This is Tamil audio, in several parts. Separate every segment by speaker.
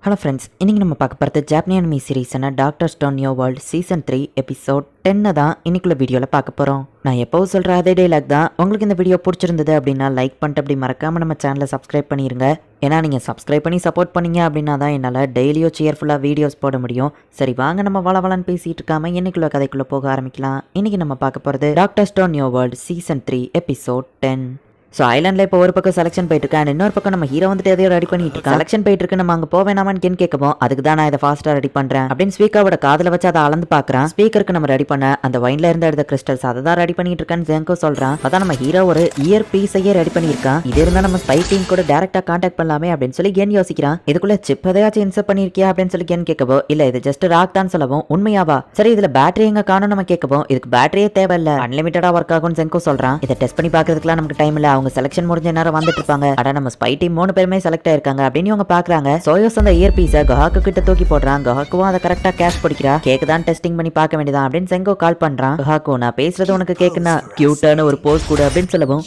Speaker 1: ஹலோ ஃப்ரெண்ட்ஸ், இன்றைக்கி நம்ம பார்க்க போகிறது ஜாப்பனீஸ் அனிமி சீரீஸான Doctor Stone New World season 3 episode 10 தான் இன்னைக்குள்ள வீடியோவில் பார்க்க போகிறோம். நான் எப்போவும் சொல்கிற அதே டைலாக் தான். உங்களுக்கு இந்த வீடியோ பிடிச்சிருந்தது அப்படின்னா லைக் பண்ணிட்டு அப்படி மறக்காமல் நம்ம சேனலை சப்ஸ்கிரைப் பண்ணிடுங்க. ஏன்னா நீங்கள் சப்ஸ்கிரைப் பண்ணி சப்போர்ட் பண்ணீங்க அப்படின்னா தான் என்னால் டெய்லியும் சியர்ஃபுல்லாக வீடியோஸ் போட முடியும். சரி வாங்க நம்ம வளவலன்னு பேசிகிட்டு இருக்காமல் இன்னைக்குள்ள கதைக்குள்ளே போக ஆரம்பிக்கலாம். இன்றைக்கி நம்ம பார்க்க போகிறது Doctor Stone New World season 3 episode 10. So ஐலாண்டில் இப்போ ஒரு பக்கம் செலெக்ஷன் போயிட்டு இருக்கேன் அண்ட் இன்னொரு பக்கம் நம்ம ஹீரோ வந்துட்டு எதையோ ரெடி பண்ணிட்டு இருக்கேன். செலெக்ஷன் போயிட்டு இருக்கு, நம்ம அங்கே போவேணாமான்னு கேட்கவும் அதுக்கு தான் நான் இதை ஃபாஸ்ட்டாக ரெடி பண்ணுறேன் அப்படின்னு ஸ்பீக்கரோட காதில் வச்சு அதை அளந்து பார்க்குறான். ஸ்பீக்கருக்கு நம்ம ரெடி பண்ண அந்த வைன்ல இருந்து எடுத்த கிறிஸ்டல்ஸ் அதை தான் ரெடி பண்ணிட்டு இருக்கேன்னு ஜெங்கோ சொல்கிறான். அதான் நம்ம ஹீரோ ஒரு இயர் பீஸையே ரெடி பண்ணியிருக்கான். இது இருந்தால் நம்ம ஸ்பை டீம் கூட டேரக்டாக கான்டாக்ட் பண்ணலாமே அப்படின்னு சொல்லி கேன் யோசிக்கிறான். இதுக்குள்ள சிப் எதையாச்சும் இன்சர்ட் பண்ணியிருக்கியா அப்படின்னு சொல்லி கேன் கேட்கவும் இல்லை இது ஜஸ்ட் ராக் தான் சொல்லவும் உண்மையாவா சரி இதில் பேட்டரி எங்க காணும் நம்ம கேட்கவும் இதுக்கு பேட்டரியே தேவையில்லை அன்லிமிட்டடாக ஒர்க் ஆகும்னு ஜெங்கோ சொல்கிறான். இதை டெஸ்ட் பண்ணி பார்க்கறதுக்குலாம் நமக்கு டைம் இல்லை, அவங்க செலெக்ஷன் முடிஞ்ச வந்துட்டு இருப்பாங்க. அட நம்ம ஸ்பை டீம் 3 பேருமே செலக்ட் ஆயிருக்காங்க அப்படின்னு இவங்க பாக்குறாங்க. சோயோஸ் அந்த இயர் பீஸை கஹாக்கு கிட்ட தூக்கி போடுறான். கஹாக்குவும் அதை கரெக்டா கேஷ் பிடிக்கிறா. கேக்குதான் டெஸ்டிங் பண்ணி பார்க்க வேண்டியதான் அப்படின்னு செங்கோ கால் பண்றான். கஹாக்கு நான் பேசுறது உனக்கு கேக்குனா கியூட்டான ஒரு போஸ் கூட அப்படின்னு சொல்லவும்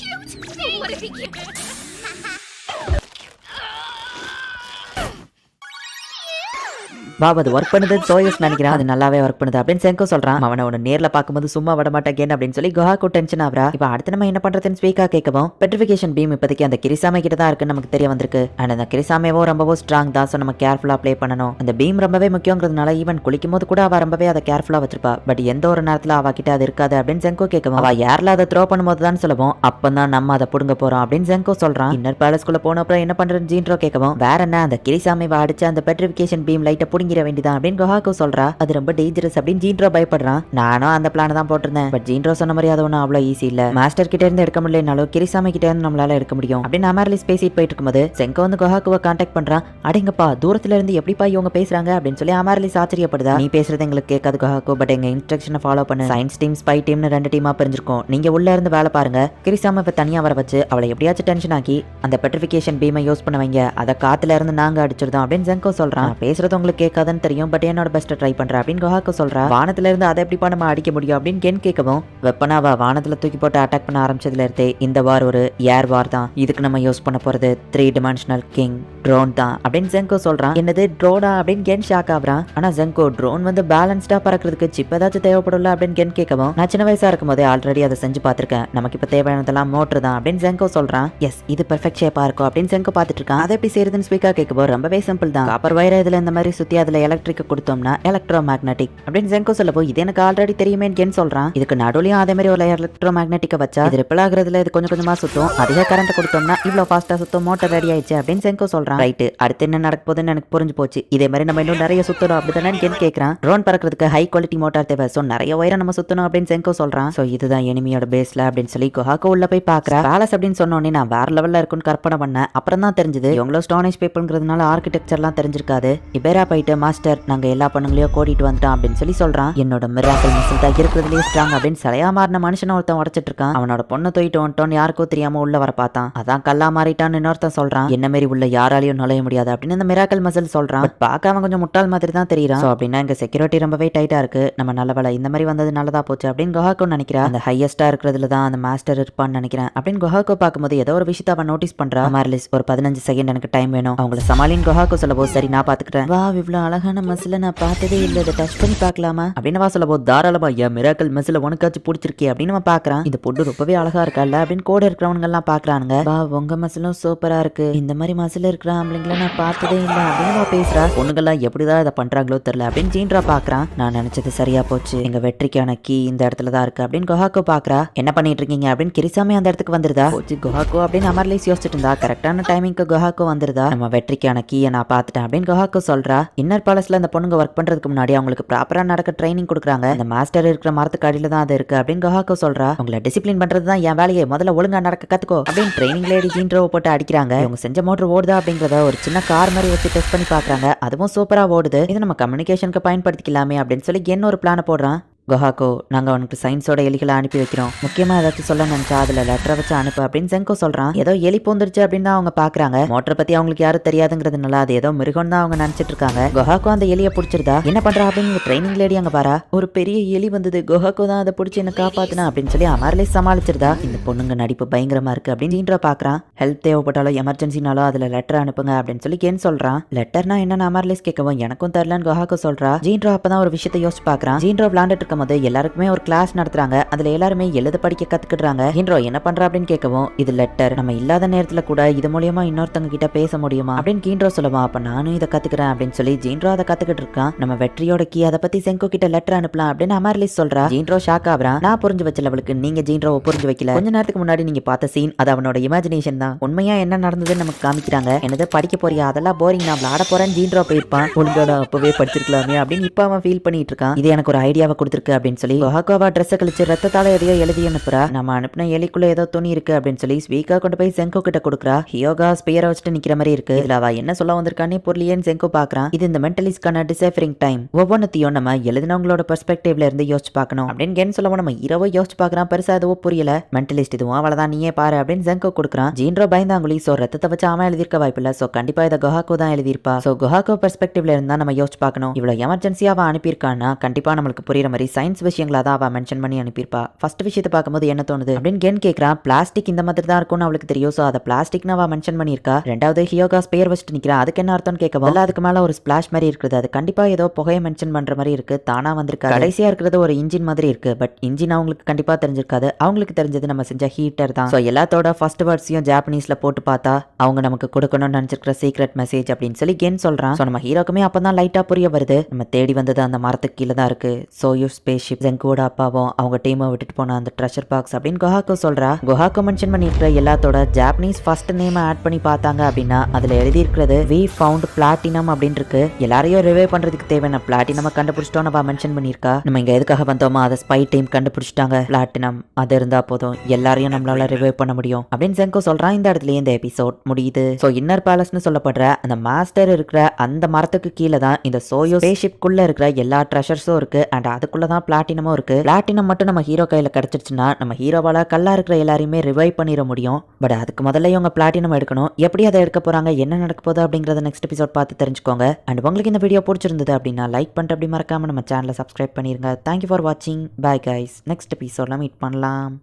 Speaker 1: பாபு அது ஒர்க் பண்ணுது சோயஸ் நினைக்கிறான். அது நல்லாவே ஒர்க் பண்ணுது அப்படின்னு செங்கோ சொல்றான். அவனை ஒன்று நேரில் பார்க்கும்போது சும்மா விட மாட்டேன் அப்படின்னு சொல்லி கஹாக்கு டென்ஷன் ஆகிறா. இப்போ அடுத்து நம்ம என்ன பண்றதுன்னு ஸ்பீக்கா கேட்கவும் பெட்ரிஃபிகேஷன் பீம் இப்போதைக்கு அந்த கிரிசாமை கிட்ட தான் இருக்குன்னு நமக்கு தெரிய வந்திருக்கு. அண்ட் அந்த கிரிசாமேவோ ரொம்பவும் ஸ்ட்ராங் தான். ஸோ நம்ம கேர்ஃபுல்லா ப்ளே பண்ணணும். அந்த பீம் ரொம்பவே முக்கியங்கிறதுனால ஈவன் குளிக்கும் போது கூட அவ ரொம்பவே அதை கேர்ஃபுல்லா வச்சிருப்பா. பட் எந்த ஒரு நேரத்தில் அவ கிட்ட அது இருக்காது அப்படின்னு செங்கோ கேட்கவும் அவ ஏர்ல அதை த்ரோ பண்ணும்போது தான் சொல்லுவோம் அப்பதான் நம்ம அதை புடுங்க போறோம் அப்படின்னு செங்கோ சொல்றான். இன்னர் பேலஸ்குள்ள போன அப்புறம் என்ன பண்றதுன்னு ஜீன்ட்ரோ கேட்கவும் வேற என்ன அந்த கிரிசாமைவை அடிச்சு அந்த பெட்ரிஃபிகேஷன் பீம் லைட்டை புடுங்கிற வேண்டியதான் அப்படின்னு கஹாக்கு சொல்றா. அது ரொம்ப டேஞ்சரஸ் அப்படின்னு ஜீன்ட்ரோ பயப்படுறான். நானும் அந்த பிளான் தான் போட்டிருந்தேன். பட் ஜீன்ட்ரோ சொன்ன மாதிரி அது ஒன்றும் அவ்வளோ ஈஸி இல்ல. மாஸ்டர் கிட்ட இருந்து எடுக்க முடியலனாலும் கிரிசாமி கிட்ட இருந்து நம்மளால எடுக்க முடியும் அப்படின்னு அமர்லிஸ் பேசிட்டு போயிட்டு இருக்கும்போது செங்கோ வந்து கஹாக்குவை கான்டாக்ட் பண்றான். அடங்கப்பா தூரத்துல இருந்து எப்படிப்பா இவங்க பேசுறாங்க அப்படின்னு சொல்லி அமர்லிஸ் ஆச்சரியப்படுதா. நீ பேசுறது எங்களுக்கு கேட்காது கஹாக்கு, பட் எங்க இன்ஸ்ட்ரக்ஷனை ஃபாலோ பண்ணு. சயின்ஸ் டீம் ஸ்பை டீம்னு 2 டீமா பிரிஞ்சிருக்கோம். நீங்க உள்ள இருந்து வேலை பாருங்க. கிரிசாமாவை தனியா வர வச்சு அவளை எப்படியாச்சும் டென்ஷன் ஆக்கி அந்த பெட்ரிஃபிகேஷன் பீமை யூஸ் பண்ண வைங்க. அதை காத்துல இருந்து நாங்க அடிச்சிருந்தோம் அப்படின்னு செங்கோ சொல்றான். பேசுறது உங்களுக்கு கேட்காதுன்னு தெரியும், பட் என்னோட பெஸ்ட் ட்ரை பண்ற அப்படின்னு கஹாக்கு சொல்றா. வானத்துல இருந்து அதை எப்படிப்பா நம்ம அடிக்க முடியும் அப்படின்னு கென் கேட்கவும் வெப்பனாவா வானத்துல தூக்கி போட்டு அட்டாக் பண்ண ஆரம்பிச்சதுல இருந்தே இந்த வார் ஒரு ஏர் வார் தான். இதுக்கு நம்ம யூஸ் பண்ண போறது 3 டைமென்ஷனல் கிங் ட்ரோன் தான் அப்படின்னு ஜெங்கோ சொல்றான். என்னது ட்ரோனா அப்படின்னு கென் ஷாக் ஆகுறான். ஆனா ஜெங்கோ ட்ரோன் வந்து பேலன்ஸ்டா பறக்கிறதுக்கு சிப் ஏதாச்சும் தேவைப்படல அப்படின்னு கென் கேட்கவும் நான் சின்ன வயசா இருக்கும் போதே ஆல்ரெடி அதை செஞ்சு பார்த்திருக்கேன். நமக்கு இப்ப தேவையானதெல்லாம் மோட்டர் தான் அப்படின்னு ஜெங்கோ சொல்றான். எஸ் இது பெர்ஃபெக்ட் ஷேப்பா இருக்கும் அப்படின்னு ஜெங்கோ பார்த்துட்டு இருக்கான். அதை எப்படி செய்யறதுன்னு ஸ்பீக்கா கேட்கவும் ரொம்பவே சிம்பிள் தான். காப்பர் வயர் இதுல இந்த மாதிரி சுத்தி அதுல எலக்ட்ரிக் கொடுத்தோம்னா எலக்ட்ரோ மேக்னெட்டிக் அப்படின்னு ஜெங்கோ சொல்லப்போ இது எனக்கு ஆல்ரெடி தெரியுமே கென் சொல்றான். இதுக்கு நடுவுலயும் அதே மாதிரி ஒரு எலக்ட்ரோ மேக்னெட்டிக்க வச்சா இது ரிப்பல் ஆகுறதுல இது கொஞ்சம் கொஞ்சமா சுத்தும். அதிக கரண்ட் கொடுத்தோம்னா இவ்வளவு ஃபாஸ்டா சுத்தும் மோட்டர் ரெடி ஆயிடுச்சு அப்படின்னு ஜெங்கோ சொல்றான். ரைட் அடுத்து என்ன நடக்க போகுதுன்னு எனக்கு புரிஞ்சு போச்சு. இதே மாதிரி நம்ம இன்னும் நிறைய சுத்தணும் அப்படிதானே கென் கேட்கறான். ட்ரோன் பறக்கிறதுக்கு ஹை குவாலிட்டி மோட்டார் தேவை. ஸோ நிறைய ஒயரை நம்ம சுத்தணும் அப்படின்னு ஜெங்கோ சொல்றான். ஸோ இதுதான் எனிமியோட பேஸ்ல அப்படின்னு சொல்லி கஹாக்கு உள்ள போய் பாக்குறா. பேலஸ் அப்படின்னு சொன்னோடனே நான் வேற லெவல்ல இருக்குன்னு கற்பனை பண்ணேன். அப்புறம் தான் தெரிஞ்சது இவங்களும் ஸ்டோனேஜ் பேப்பர்ங்கிறதுனால ஆர்கிடெக்சர்லாம் தெரிஞ்சிருக்காது. இபேரா போயிட்டு மாஸ்டர் நாங்க எல்லா பண்ணுங்களையும் கோடிட்டு வந்துட்டோம் அப்படின்னு சொல்லி சொல்றான். என்னோட மிராக்கிள் மசில் தான் இருக்கிறதுலேயே ஸ்ட்ராங் அப்படின்னு சிலையா மாறின மனுஷனை ஒருத்தன் உடச்சிட்டு இருக்கான். அவனோட பொண்ணை தூக்கிட்டு வந்துட்டோன்னு யாருக்கும் தெரியாம உள்ள வர பார்த்தான். அதான் கல்லா மாறிட்டான்னு இன்னொருத்தன் சொல்றான். என்ன மாதிரி உள்ள யாராலையும் நுழைய முடியாது அப்படின்னு இந்த மிராக்கிள் மசில் சொல்றான். பட் பார்க்க அவன் கொஞ்சம் முட்டாள் மாதிரி தான் தெரியுறான். அப்படின்னா இங்க செக்யூரிட்டி ரொம்பவே டைட்டா இருக்கு. நம்ம நல்ல வேலை இந்த மாதிரி வந்தது நல்லதா போச்சு அப்படின்னு கஹாக்கு நினைக்கிறேன். அந்த ஹையஸ்டா இருக்கிறதுல தான் அந்த மாஸ்டர் இருப்பான்னு நினைக்கிறேன் அப்படின்னு கஹாக்கு பார்க்கும்போது ஏதோ ஒரு விஷயத்தை அவன் நோட்டீஸ் பண்றான். மார்லிஸ் ஒரு 15 செகண்ட் எனக்கு டைம் வேணும். அவங்கள சமாளின்னு கஹாக்கு சொல்லவோ சரி நான் பாத்துக்கிறேன். வா இவ்வளவு அழகான மசில நான் பார்த்ததே இல்லை, இதை டச் பண்ணி பார்க்கலாமா அப்படின்னு சொல்லவோ தாராளமா மிராக்கிள் மசில உனக்காச்சும் பிடிச்சிருக்கே அப்படின்னு நம்ம பாக்குறான். இந்த பொண்ணு ரொம்பவே அழகா இருக்கா அப்படின்னு கூட இருக்கிறவங்க எல்லாம் பாக்குறானுங்க. வா உங்க மசிலும் சூப்பரா இருக்கு, இந்த மாதிரி மசில இருக்கிற ஆம்பளைங்களை நான் பார்த்ததே இல்லை அப்படின்னு பேசுறா. பொண்ணுங்கெல்லாம் எப்படிதான் இதை பண்றாங்களோ தெரியல அப்படின்னு ஜீன்ரா பாக்குறான். நான் நினைச்சது சரியா போச்சு, எங்க வெற்றிக்கான கீ இந்த இடத்துல தான் இருக்கு அப்படின்னு கஹாக்கு பாக்குறா. என்ன பண்ணிட்டு இருக்கீங்க அப்படின்னு கிரிசாமி அந்த இடத்துக்கு வந்துருதா. போச்சு கஹாக்கு அப்படின்னு அமர்லிஸ் யோசிச்சுட்டு இருந்தா. கரெக்டான டைமிங்க்கு கஹாக்கு வந்துருதா. நம்ம வெற்றிக்கான கீயை நான் பார்த்துட்டேன் அப்படின்னு கஹாக்கு சொல்றா. இன்னர் பேலஸ்ல அந்த பொண்ணுங்க ஒர்க் பண்றதுக்கு முன்னாடி அவங்களுக்கு ப்ராப்பரா நடக்க ட்ரைனிங் கொடுக்குறாங்க. இந்த மாஸ்டர் இருக்கிற மரத்துக்கு அடியில தான் அது இருக்கு அப்படின்னு கஹாக்கு சொல்றா. உங்களை டிசிப்ளின் பண்றது தான் என் வேலையை, முதல்ல ஒழுங்கா நடக்க கத்துக்கோ அப்படின்னு ட்ரைனிங் லேடி ஜீன்ட்ரோவை போட்டு அடிக்கிறாங்க. இவங்க செஞ்ச மோட்டர் ஓடுதா அப்படிங்கறத ஒரு சின்ன கார் மாதிரி வச்சு டெஸ்ட் பண்ணி பாக்குறாங்க. அதுவும் சூப்பரா ஓடுது. இது நம்ம கம்யூனிகேஷனுக்கு பயன்படுத்திக்கலாமே அப்படின்னு சொல்லி என்ன ஒரு பிளான போடுறான். குஹாக்கோ நாங்க உனக்கு சயின்ஸோட எலிகளை அனுப்பி வைக்கிறோம், முக்கியமா ஏதாச்சும் சொல்ல நினைச்சா அதுல லெட்டரை வச்சு அனுப்பு அப்படின்னு செங்கோ சொல்றான். ஏதோ எலி போந்துருச்சு அப்படின்னு தான் அவங்க பாக்குறாங்க. மோட்டரை பத்தி அவங்களுக்கு யாரும் தெரியாதுங்கிறதுனால அது ஏதோ மிருகம் தான் அவங்க நினைச்சிட்டு இருக்காங்க. குஹாக்கோ அந்த எலியை பிடிச்சிருதா, என்ன பண்றா அப்படின்னு ட்ரைனிங் லேடி அங்க பாரா, ஒரு பெரிய எலி வந்தது, குஹாக்கோ தான் அதை பிடிச்சி என்ன காப்பாத்துனா அப்படின்னு சொல்லி அமர்லேஸ் சமாளிச்சிருதா. இந்த பொண்ணுங்க நடிப்பு பயங்கரமா இருக்கு அப்படின்னு ஜீன்ரோ பாக்குறான். ஹெல்ப் தேவைப்பட்டாலும் எமர்ஜென்சினாலும் அதுல லெட்டர் அனுப்புங்க அப்படின்னு சொல்லி கேன் சொல்றான். லெட்டர்னா என்னன்னு அமர்லேஸ் கேட்கவும் எனக்கும் தெரியலன்னு குஹாக்கோ சொல்றா. ஜீன்ரோ அப்பதான் ஒரு விஷயத்தை யோசிச்சு பாக்குறான். ஜீன்ரோ விளையாண்டுட்டு இருக்கும் போது எல்லாருக்குமே ஒரு கிளாஸ் நடத்துறாங்க. அதுல எல்லாருமே எழுத படிக்க கத்துக்கிடுறாங்க. ஜீன்ரோ என்ன பண்றா அப்படின்னு கேட்கவும் இது லெட்டர், நம்ம இல்லாத நேரத்துல கூட இது மூலியமா இன்னொருத்தவங்க கிட்ட பேச முடியுமா அப்படின்னு கீன்ரோ சொல்லுவான். அப்ப நானும் இதை கத்துக்கிறேன் அப்படின்னு சொல்லி ஜீன்ரோ அதை கத்துக்கிட்டு இருக்கான். நம்ம வெற்றியோட கீ, அதை பத்தி செங்கோ கிட்ட லெட்டர் அனுப்பலாம் அப்படின்னு அமர்லிஸ் சொல்றா. ஜீன்ரோ ஷாக் ஆகுறான். நான் புரிஞ்சு வச்ச லெவலுக்கு நீங்க ஜீன்ரோவை புரிஞ்சு வைக்கல. கொஞ்ச நேரத்துக்கு முன்னாடி நீங்க பார்த்த சீன் அது அவனோட இமேஜினேஷன் தான், உண்மையா என்ன நடந்ததுன்னு நமக்கு காமிக்கிறாங்க. என்னது படிக்க போறியா, அதெல்லாம் போரிங், நான் விளையாட போறேன்னு ஜீன்ரோ போயிருப்பான். ஒழுங்காடா அப்பவே படிச்சிருக்கலாமே அப்படின்னு இப்ப அவன் ஃபீல் பண்ணிட்டு இருக்கான். இது எனக்கு ஒரு ஐடியாவை கொடுத்துருக்கு அப்படின்னு சொல்லி குஹாக்கோவா ட்ரெஸ் கழிச்சு ரத்தத்தால எதையோ எழுதி அனுப்புறா. நம்ம அனுப்பின எலிக்குள்ள ஏதோ துணி இருக்கு அப்படின்னு சொல்லி ஸ்வீக்கா கொண்டு போய் செங்கோ கிட்ட கொடுக்குறா. ஹியோகா ஸ்பியரை வச்சுட்டு நிக்கிற மாதிரி இருக்கு. இதுல அவ என்ன சொல்ல வந்திருக்கானே புரியலையேன்னு செங்கோ பாக்குறான். இது இந்த மென்டலிஸ்ட்கான டிசைஃபரிங் டைம், ஒவ்வொன்றத்தையும் நம்ம எழுதினவங்களோட பெர்ஸ்பெக்டிவ்ல இருந்து யோசிச்சு பார்க்கணும் அப்படின்னு கேன் சொல்லவும் நம்ம இரவோ யோசிச்சு பார்க்கறான். பெருசா எதுவும் புரியல. மென்டலிஸ்ட் இதுவும் அவ்வளவுதான், நீயே பாரு அப்படின்னு செங்கோ கொடுக்குறான். ஜீன்ரோ பயந்தாங்குழி, சோ ரத்தத்தை வச்சு அவன் எழுதியிருக்க வாய்ப்பில்ல, சோ கண்டிப்பா இதை குஹாக்கோ தான் எழுதியிருப்பா. சோ குஹாக்கோ பெர்ஸ்பெக்டிவ்ல இருந்தா நம்ம யோசிச்சு பார்க்கணும். இவ்வளவு எமர்ஜென்சியா அவ அனுப்பியிருக்கான்னா கண்டிப்பா நம்மளுக்கு புரியுற மாதிரி சயின்ஸ் விஷயங்களா தான் அவ மென்ஷன் பண்ணி அனுப்பியிருப்பா. ஃபர்ஸ்ட் விஷயத்தை பார்க்கும்போது என்ன தோணுது அப்படின்னு கேன் கேட்கறான். பிளாஸ்டிக் இந்த மாதிரி தான் இருக்கும்னு அவளுக்கு தெரியும், சோ அதை பிளாஸ்டிக்னு அவ மென்ஷன் பண்ணியிருக்கா. ரெண்டாவது ஹியோகா ஸ்பேர் வச்சுட்டு நிக்கிறான், அதுக்கு என்ன அர்த்தம்னு கேட்கவும் அதுக்கு மேல ஒரு ஸ்பிளாஷ் மாதிரி இருக்குது, அது கண்டிப்பா ஏதோ புகையை மென்ஷன் பண்ற மாதிரி இருக்கு, தானா வந்திருக்கா. கடைசியா இருக்கிறது ஒரு இன்ஜின் மாதிரி இருக்கு, பட் இன்ஜின் அவங்களுக்கு கண்டிப்பா தெரிஞ்சிருக்காது, அவங்களுக்கு தெரிஞ்சது நம்ம செஞ்ச ஹீட்டர் தான். சோ எல்லாத்தோட ஃபர்ஸ்ட் வேர்ட்ஸையும் ஜாப்பனீஸ்ல போட்டு பார்த்தா அவங்க நமக்கு கொடுக்கணும்னு நினைச்சிருக்கிற சீக்ரெட் மெசேஜ் அப்படின்னு சொல்லி கேன் சொல்றான். சோ நம்ம ஹீரோக்குமே அப்பதான் லைட்டா புரிய வருது, நம்ம தேடி வந்தது அந்த மரத்துக்கு கீழே தான் இருக்கு, சோயூஸ் ஸ்பேஸ் ஷிப், ஜெங்கோட அப்பாவும் அவங்க டீமை விட்டுட்டு போன அந்த ட்ரெஷர் பாக்ஸ் அப்படின்னு குஹாக்கோ சொல்றா. குஹாக்கோ மென்ஷன் பண்ணிருக்கிற எல்லாத்தோட ஜாப்பனீஸ் ஃபர்ஸ்ட் நேம் ஆட் பண்ணி பார்த்தாங்க அப்படின்னா அதுல எழுதி இருக்கிறது வி ஃபவுண்ட் பிளாட்டினம் அப்படின்னு இருக்கு. எல்லாரையும் ரிவைவ் பண்றதுக்கு தேவையான பிளாட்டினம் கண்டுபிடிச்சிட்டோம் நம்ம மென்ஷன் பண்ணிருக்கா. நம்ம இங்க எதுக்காக வந்தோமோ அதை ஸ்பை டீம் கண்டுபிடிச்சிட்டாங்க, பிளாட்டினம் அது இருந்தா போதும் எல்லாரையும் நம்மளால ரிவைவ் பண்ண முடியும் அப்படின்னு செங்கோ சொல்றான். இந்த இடத்துல இந்த எபிசோட் முடியுது. சோ இன்னர் பேலஸ்னு சொல்லப்படுற அந்த மாஸ்டர் இருக்கிற அந்த மரத்துக்கு கீழே தான் இந்த சோயோ ஸ்பேஸ்ஷிப் குள்ள இருக்கிற எல்லா ட்ரெஷர்ஸும் இருக்கு, அண்ட் அதுக்குள்ள தான் பிளாட்டினமும் இருக்கு. பிளாட்டினம் மட்டும் நம்ம ஹீரோ கையில கிடைச்சிருச்சுன்னா நம்ம ஹீரோவால கல்லா இருக்கிற எல்லாரையுமே ரிவைவ் பண்ணிட முடியும். பட் அதுக்கு முதல்ல இவங்க பிளாட்டினம் எடுக்கணும். எப்படி அதை எடுக்க போறாங்க, என்ன நடக்க போகுது அப்படிங்கறத நெக்ஸ்ட் எபிசோட் பார்த்து தெரிஞ்சுக்கோங்க. அண்ட் உங்களுக்கு இந்த வீடியோ பிடிச்சிருந்தது அப்படின்னா லைக் பண்ணிட்டு அப்படி மறக்காம நம்ம சேனலை சப்ஸ்கிரைப் பண்ணிருங்க. தேங்க்யூ ஃபார் வாட்சிங். பை கைஸ், நெக்ஸ்ட் எபிசோட்ல மீட் பண்ணலாம்.